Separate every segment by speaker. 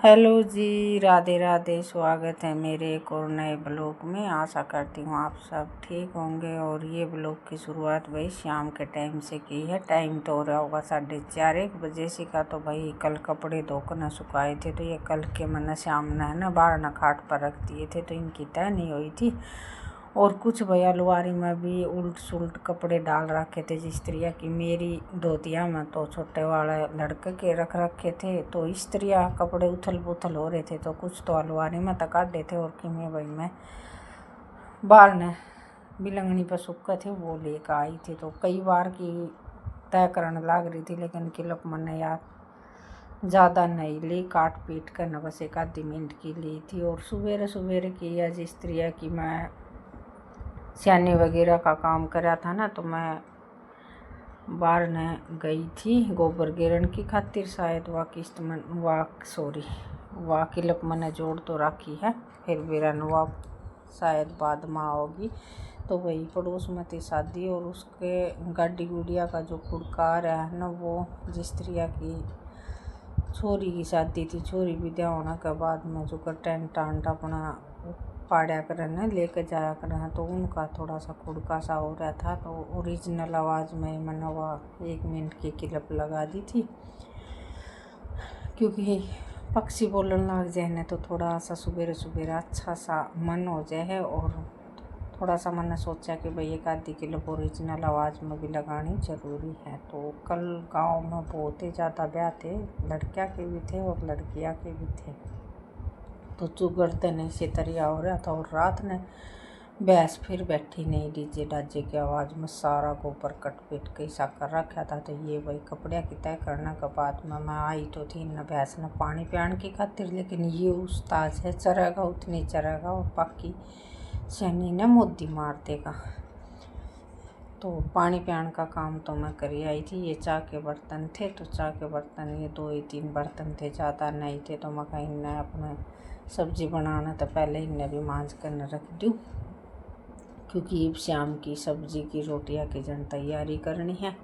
Speaker 1: Hello जी, राधे राधे। स्वागत है मेरे एक और नए ब्लॉग में। आशा करती हूँ आप सब ठीक होंगे। और ये ब्लॉग की शुरुआत भाई शाम के टाइम से की है। टाइम तो हो रहा होगा 4:30 बजे से का। तो भाई कल कपड़े धोकर न सुखाए थे, तो ये कल के मैंने शाम न है ना बाहर न खाट पर रख दिए थे, तो इनकी तय नहीं हुई थी। और कुछ भैया अलमारी में भी उल्ट सुलट कपड़े डाल रखे थे स्त्रियाँ की। मेरी धोतिया में तो छोटे वाले लड़के के रख रखे थे, तो स्त्रियाँ कपड़े उथल पुथल हो रहे थे, तो कुछ तो अलमारी में तक काटे थे। और कि मैं बाहर ने बिलंगनी पर सूखे थे वो लेकर आई थी। तो कई बार की तय करने लग रही थी, लेकिन किलप मैंने यार ज़्यादा नहीं ली, काट पीट कर न बस 1 मिनट की ली थी। और सवेरे सवेरे की आज स्त्रियाँ की मैं सियानी वगैरह का काम करा था ना, तो मैं बाहर न गई थी गोबर गिरन की खातिर। शायद वाह किस्त में वाह किलप मैंने जोड़ तो रखी है, फिर बिरन वाह शायद बाद में आओगी। तो वही पड़ोस में थी शादी, और उसके गाड़ी गुड़िया का जो फुड़कार है ना, वो जिस्त्रिया की छोरी की शादी थी। छोरी विद्या होने के बाद में जो कर टेंट टांट अपना पाड़ा करना लेकर जाया करना, तो उनका थोड़ा सा खुड़का सा हो रहा था। तो ओरिजिनल आवाज़ में मैंने वह 1 मिनट की क्लिप लगा दी थी, क्योंकि पक्षी बोलने लग जाए ना तो थोड़ा सा सुबेरे सुबेरे अच्छा सा मन हो जाए। और थोड़ा सा मैंने सोचा कि भाई 1 क्लिप ओरिजिनल आवाज़ में भी लगानी ज़रूरी है। तो कल गांव में बहुत ही ज़्यादा ब्याह थे, लड़कियाँ के भी थे और लड़कियाँ के भी थे। तो चुगड़ते नहीं से तरिया हो रहा था। और रात ने भैंस फिर बैठी नहीं, डीजे डाजे की आवाज़ में सारा गोबर कट पीट के ऐसा कर रखा था। तो ये वही कपड़े की तय करने के बाद में मैं आई तो थी न भैंस ने पानी पियान की खातिर, लेकिन ये उस्ताद है चरेगा उतनी चरेगा और बाकी शनि ने मोदी मार देगा। तो पानी पियान का काम तो मैं करी आई थी। ये चाय के बर्तन थे, तो चाय के बर्तन ये 2 ही 3 बर्तन थे, ज़्यादा नहीं थे। तो मैं कहीं न अपने सब्जी बनाना तो पहले इन्हें भी मांझ कर न रख दूँ, क्योंकि शाम की सब्जी की रोटियां की जन तैयारी करनी है।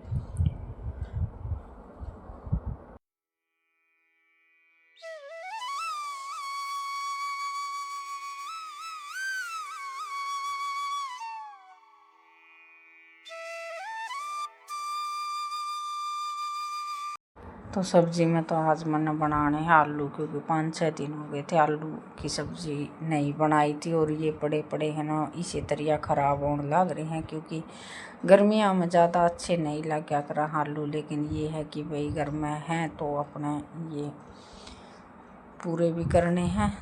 Speaker 1: तो सब्ज़ी में तो आज मैंने बनाने हैं आलू, क्योंकि 5-6 दिन हो गए थे आलू की सब्ज़ी नहीं बनाई थी। और ये पड़े पड़े हैं ना इसी तरह ख़राब होने लग रहे हैं, क्योंकि गर्मियाँ में ज़्यादा अच्छे नहीं लगा कर आलू। लेकिन ये है कि भाई घर में हैं तो अपने ये पूरे भी करने हैं,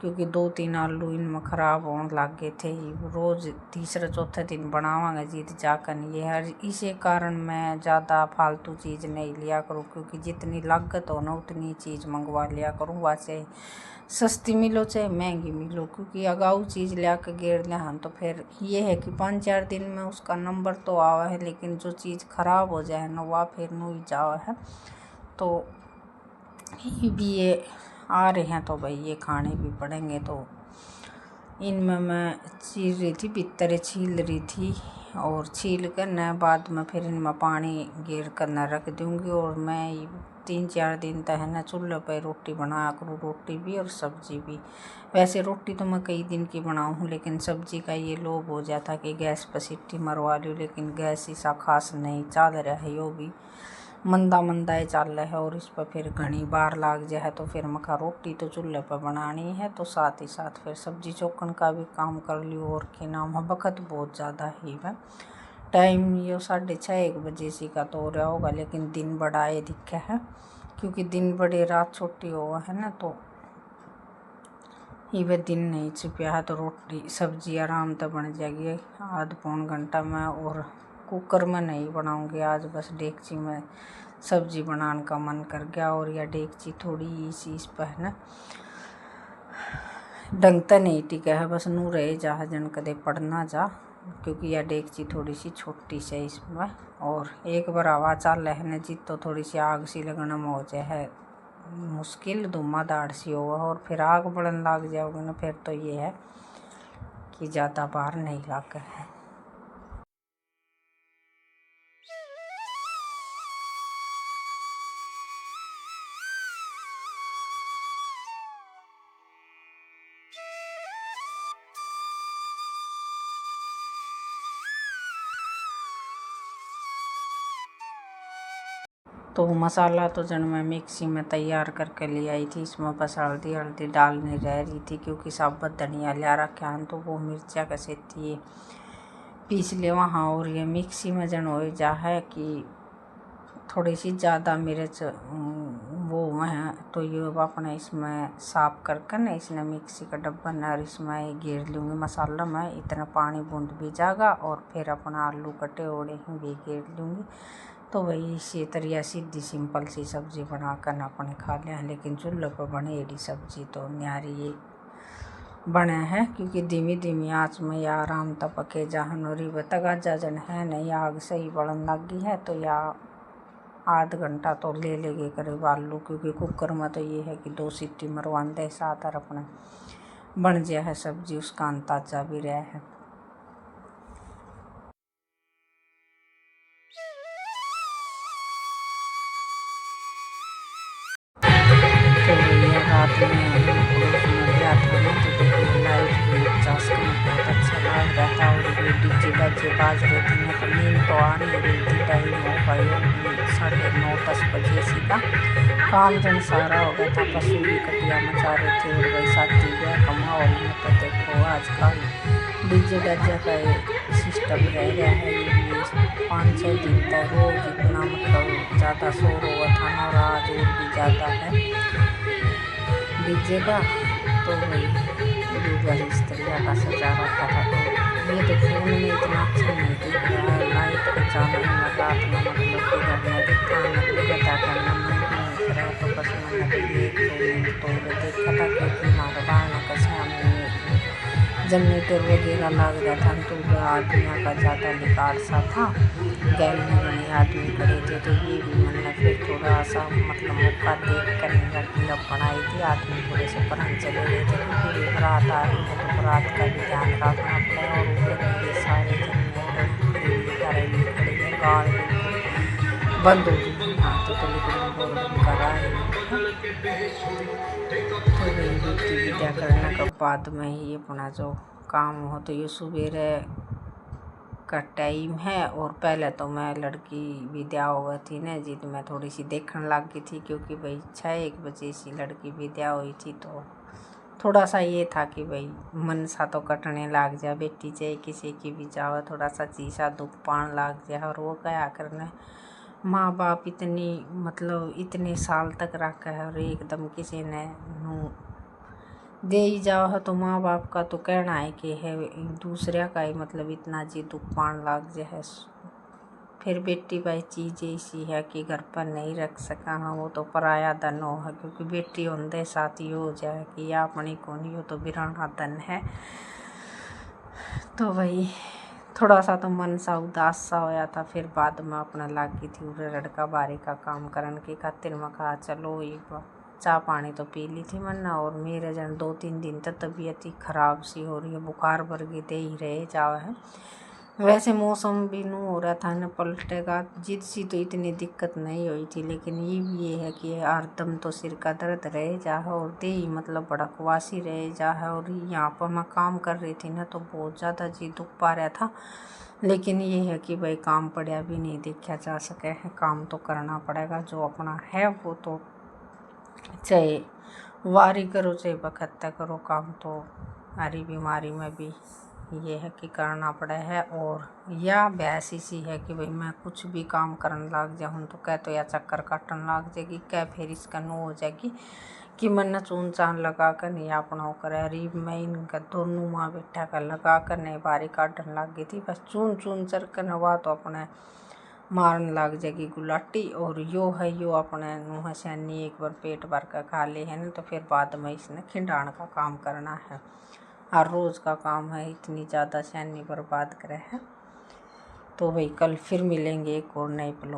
Speaker 1: क्योंकि 2-3 आलू इनमें ख़राब होने लग गए थे। रोज़ तीसरे चौथे दिन बनावांगे जीत जाकर ये हर इसी कारण मैं ज़्यादा फालतू चीज़ नहीं लिया करूँ, क्योंकि जितनी लागत हो ना उतनी चीज़ मंगवा लिया करूँ। वैसे सस्ती मिलो चाहे महंगी मिलो, क्योंकि अगाऊ चीज़ लिया कर गेर लिया हम तो फिर ये है कि 5-4 दिन में उसका नंबर तो आवा है, लेकिन जो चीज़ ख़राब हो जाए ना वह फिर नहीं जावा है। तो ये भी ये आ रहे हैं, तो भाई ये खाने भी पड़ेंगे। तो इनमें मैं चीर रही थी, पित्तरे छील रही थी, और छील कर न बाद में फिर इनमें पानी गिर कर न रख दूँगी। और मैं 3-4 दिन तक है ना चूल्हे पर रोटी बनाया करूँ, रोटी भी और सब्ज़ी भी। वैसे रोटी तो मैं कई दिन की बनाऊँ, लेकिन सब्ज़ी का ये लोभ हो जाता कि गैस पर सीटी मरवा लूँ, लेकिन गैस ऐसा खास नहीं चल रहा है, यो भी मंदा ही चल रहा है। और इस पर फिर घनी बार लाग जाए, तो फिर मखा रोटी तो चूल्हे पर बनानी है, तो साथ ही साथ फिर सब्जी चौकन का भी काम कर लियो। और के नाम है वक्त बहुत ज़्यादा ही है, टाइम ये 6:30-1 बजे से का तो हो रहा होगा, लेकिन दिन बड़ा ये दिखा है, क्योंकि दिन बड़े रात छोटी हुआ है ना, तो ये दिन नहीं छिपा है। तो रोटी सब्जी आराम से बन जाएगी आध पौन घंटा में। और कुकर में नहीं बनाऊंगी आज, बस डेगची में सब्जी बनाने का मन कर गया। और यह डेगची थोड़ी सी इस पर है ना ढंग तो नहीं टिका है, बस नू रहे जा जन कदे पड़ना जा, क्योंकि यह डेगची थोड़ी सी छोटी सी है इसमें। और एक बार हवा चाल है जी तो थोड़ी सी आग सी लगना हो जाए है मुश्किल, धुआंधार सी होगा और फिर आग बढ़न लग जाओगे ना, फिर तो ये है कि ज़्यादा बाहर नहीं लाकर है। तो मसाला तो जन मैं मिक्सी में तैयार करके ले आई थी, इसमें बस हल्दी हल्दी डालनी रह रही थी, क्योंकि साबुत धनिया लिया रखा है तो वो मिर्चा कैसे थी पीस ले वहाँ। और ये मिक्सी में जन हो जा है कि थोड़ी सी ज़्यादा मिर्च वो है, तो ये अपने इसमें साफ करके ना इसने मिक्सी का डब्बा न और इसमें घेर लूँगी मसाला में, इतना पानी बूंद भी जाएगा और फिर अपना आलू कटे ओड़े भी घेर लूँगी। तो वही इसी तरह सीधी सिंपल सी सब्ज़ी बना कर अपने खा लिया। लेकिन चूल्हे पर बने एडी सब्ज़ी तो न्यारी ये बने है, क्योंकि धीमी धीमी आँच में या आराम तक पके जहन और तगाजा जन है नहीं, आग सही बढ़न लगी है तो या आध घंटा तो ले लेंगे करीब आलू, क्योंकि कुकर में तो ये है कि 2 सीटी मरवान दे साथ और अपना बन जाए है सब्जी, उसका अंदाजा भी रहा है। तो ये रात में पड़ोस में गया था ना, तो देखिए लाइट भी 50 का बहुत अच्छा लग रहा था और ये डीजे बजे बाज रहे थे ना, तो नींद तो आ नहीं रही थी। टाइम हो गई 9:30-10 बजे सी का काम जन सारा हो गया था, पशु भी कटिया मचा रहे थे और वही साथी गया कमा। और में तो देखो आजकल डीजे डजे का सिस्टम रह गया है, ये 5-6 दिन तक रोज इतना मतलब ज़्यादा शोर हुआ था ना, और आज और भी ज़्यादा है डीजे का। तो वही दूसरा इस तरह का सजा रखा था, तो ये तो फोन में इतना अच्छा नहीं दिख रहा है। लाइट बचाना ही रात में मतलब कि घर में देखा मतलब बता करना मन नहीं कर रहा, तो बस मैंने भी 1-2 मिनट तो देखा था, क्योंकि हमारे बाहर का सामने जनरेटर वगैरह लग रहा था तो आदमियों का ज़्यादा निकाल सा था, गैल में बने आदमी खड़े थे, तो ये भी मैंने फिर थोड़ा सा मतलब मौका देख कर क्लब बनाई थी। आदमी थोड़े से पढ़ने चले गए थे, क्योंकि बारात आ रही है तो बारात का भी ध्यान रखना पड़े। और उधर ये सारे जनरेटर घरेलू खड़े हैं, गाड़ बिल्कुल बंद हो गई हाँ, तो टेलीग्राम करा है। तो वही बेटी विद्या करने के बाद में ही अपना जो काम हो, तो ये सवेरे का टाइम है। और पहले तो मैं लड़की विद्या हो गई थी ना जी, तो मैं थोड़ी सी देखने लग गई थी, क्योंकि भाई 6-1 बजे सी लड़की विद्या हुई थी, तो थोड़ा सा ये था कि भाई मन सा तो कटने लग जाए, बेटी चाहे किसी की भी जाओ थोड़ा सा चीज़ा दुख पान लग जाए। और वो क्या करना माँ बाप इतनी मतलब इतने साल तक रखा है और एकदम किसी ने दे ही जाओ है, तो माँ बाप का तो कहना है कि है दूसरे का ही मतलब इतना जी दुख पान लग जाए। फिर बेटी भाई चीज़ ऐसी है कि घर पर नहीं रख सका हाँ, वो तो पराया धन हो है, क्योंकि बेटी होंदे साथ ही हो जाए कि या अपनी को नहीं हो तो बिराना धन है। तो वही थोड़ा सा तो मन सा उदास सा होया था। फिर बाद में अपना लागी थी उरे लड़का बारी का काम करन की खातिर मैं कहा चलो एक चाय पानी तो पी ली थी मैंने। और मेरे जन 2-3 दिन तक तबीयत ही ख़राब सी हो रही है, बुखार वर्गी दे ही रहे जावा है। वैसे मौसम भी नू हो रहा था न पलटेगा जिद सी, तो इतनी दिक्कत नहीं हुई थी। लेकिन ये है कि हरदम तो सिर का दर्द रह जा है और दे ही मतलब भड़कवासी रह जा है। और यहाँ पर मैं काम कर रही थी ना, तो बहुत ज़्यादा जी दुख पा रहा था। लेकिन ये है कि भाई काम पड़ा भी नहीं देखा जा सके है, काम तो करना पड़ेगा जो अपना है वो तो, चाहे वारी करो चाहे बखत्ता करो काम तो हरी बीमारी में भी ये है कि करना पड़ा है। और या बहस इसी है कि भाई मैं कुछ भी काम करने लग जाऊँ तो कह तो या चक्कर काटने लग जाएगी, क्या फिर इसका नो हो जाएगी कि मन चून चान लगा कर नहीं अपना करे। अरीब मैं इनका दोनों माँ बेटा का लगा कर नहीं बारी काटने लग गई थी, बस चून चून चर कर नवा तो अपने मारन लग जाएगी गुलाटी। और यो है यो अपने नुह सैनी एक बार पेट भर कर खा ले है ना, तो फिर बाद में इसने खिंडाण का काम करना है। और रोज़ का काम है, इतनी ज़्यादा सैनी बर्बाद करे है। तो भाई कल फिर मिलेंगे एक और नए ब्लॉग।